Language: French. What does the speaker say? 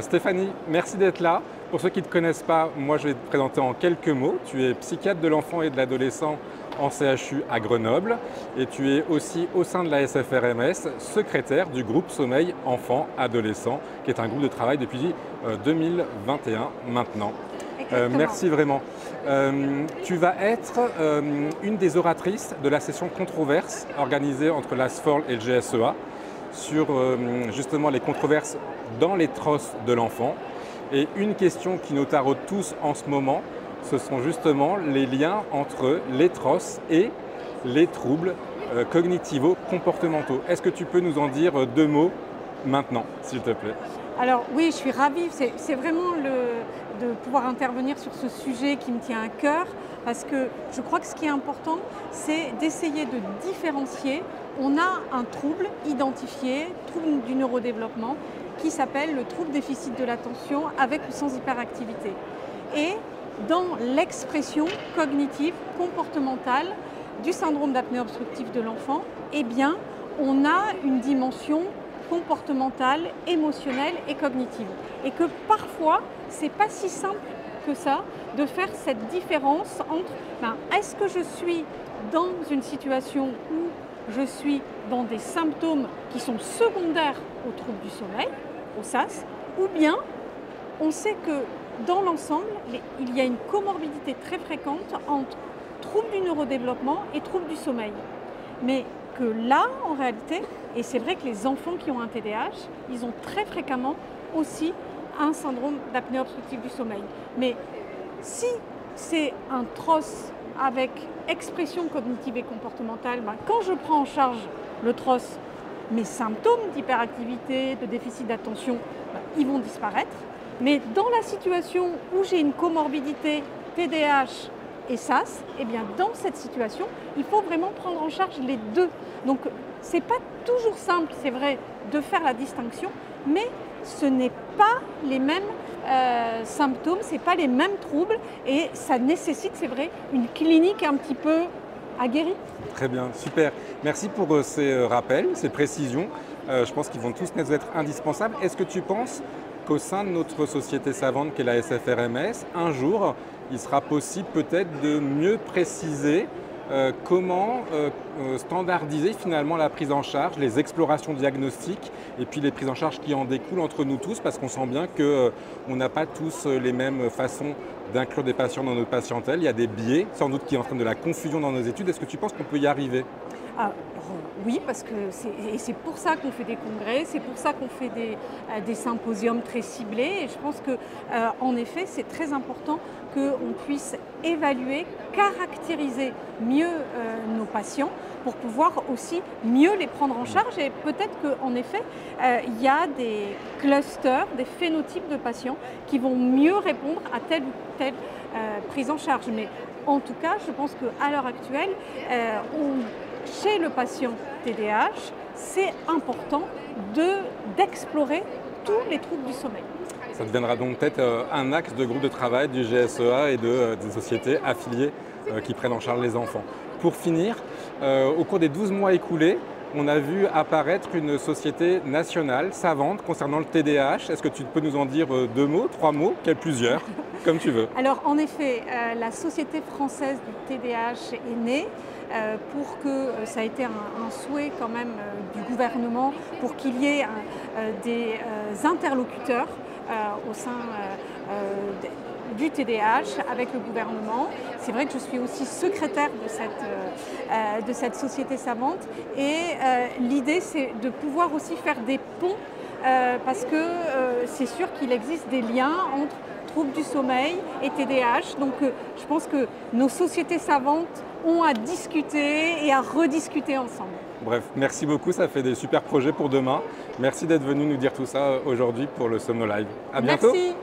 Stéphanie, merci d'être là. Pour ceux qui ne te connaissent pas, moi je vais te présenter en quelques mots. Tu es psychiatre de l'enfant et de l'adolescent en CHU à Grenoble et tu es aussi au sein de la SFRMS, secrétaire du groupe Sommeil Enfants-Adolescents, qui est un groupe de travail depuis 2021 maintenant. Merci vraiment. Tu vas être une des oratrices de la session controverse organisée entre la SFORL et le GSEA sur justement les controverses dans les trosses de l'enfant. Et une question qui nous taraude tous en ce moment, ce sont justement les liens entre les trosses et les troubles cognitivo-comportementaux. Est-ce que tu peux nous en dire deux mots maintenant, s'il te plaît? Alors oui, je suis ravie. C'est vraiment de pouvoir intervenir sur ce sujet qui me tient à cœur, parce que je crois que ce qui est important, c'est d'essayer de différencier. On a un trouble identifié, trouble du neurodéveloppement, qui s'appelle le trouble déficit de l'attention avec ou sans hyperactivité. Et dans l'expression cognitive, comportementale du syndrome d'apnée obstructive de l'enfant, eh bien, on a une dimension comportementale, émotionnelle et cognitive. Et que parfois, c'est pas si simple que ça de faire cette différence entre est-ce que je suis dans une situation où je suis dans des symptômes qui sont secondaires au trouble du sommeil, au SAS, ou bien on sait que dans l'ensemble, il y a une comorbidité très fréquente entre trouble du neurodéveloppement et trouble du sommeil. Mais que là, en réalité, et c'est vrai que les enfants qui ont un TDAH, ils ont très fréquemment aussi un syndrome d'apnée obstructive du sommeil. Mais si c'est un TROS avec expression cognitive et comportementale, quand je prends en charge le TROS, mes symptômes d'hyperactivité, de déficit d'attention, ils vont disparaître. Mais dans la situation où j'ai une comorbidité TDAH et SAS, eh bien dans cette situation, il faut vraiment prendre en charge les deux. Donc c'est pas toujours simple, c'est vrai, de faire la distinction, mais ce n'est pas les mêmes symptômes, c'est pas les mêmes troubles et ça nécessite, c'est vrai, une clinique un petit peu aguerrie. Très bien, super. Merci pour ces rappels, ces précisions. Je pense qu'ils vont tous nous être indispensables. Est-ce que tu penses qu'au sein de notre société savante qu'est la SFRMS, un jour, il sera possible peut-être de mieux préciser comment standardiser finalement la prise en charge, les explorations diagnostiques et puis les prises en charge qui en découlent entre nous tous, parce qu'on sent bien qu'on n'a pas tous les mêmes façons d'inclure des patients dans notre patientèle. Il y a des biais, sans doute qui entraînent de la confusion dans nos études. Est-ce que tu penses qu'on peut y arriver? Oui, parce que c'est pour ça qu'on fait des congrès, c'est pour ça qu'on fait des symposiums très ciblés. Et je pense qu'en effet, c'est très important qu'on puisse évaluer, caractériser mieux nos patients pour pouvoir aussi mieux les prendre en charge. Et peut-être qu'en effet, il y a des clusters, des phénotypes de patients qui vont mieux répondre à telle ou telle prise en charge. Mais en tout cas, je pense qu'à l'heure actuelle, chez le patient TDAH, c'est important d'explorer tous les troubles du sommeil. Ça deviendra donc peut-être un axe de groupe de travail du GSEA et des sociétés affiliées qui prennent en charge les enfants. Pour finir, au cours des 12 mois écoulés, on a vu apparaître une société nationale savante concernant le TDAH. Est-ce que tu peux nous en dire deux mots, trois mots, plusieurs, comme tu veux? Alors en effet, la Société française du TDAH est née pour que ça a été un souhait quand même du gouvernement pour qu'il y ait des interlocuteurs au sein du TDAH avec le gouvernement. C'est vrai que je suis aussi secrétaire de cette société savante et l'idée c'est de pouvoir aussi faire des ponts parce que c'est sûr qu'il existe des liens entre troubles du sommeil et TDAH. Donc je pense que nos sociétés savantes ont à discuter et à rediscuter ensemble. Bref, merci beaucoup, ça fait des super projets pour demain. Merci d'être venu nous dire tout ça aujourd'hui pour le Somno Live. À bientôt. Merci.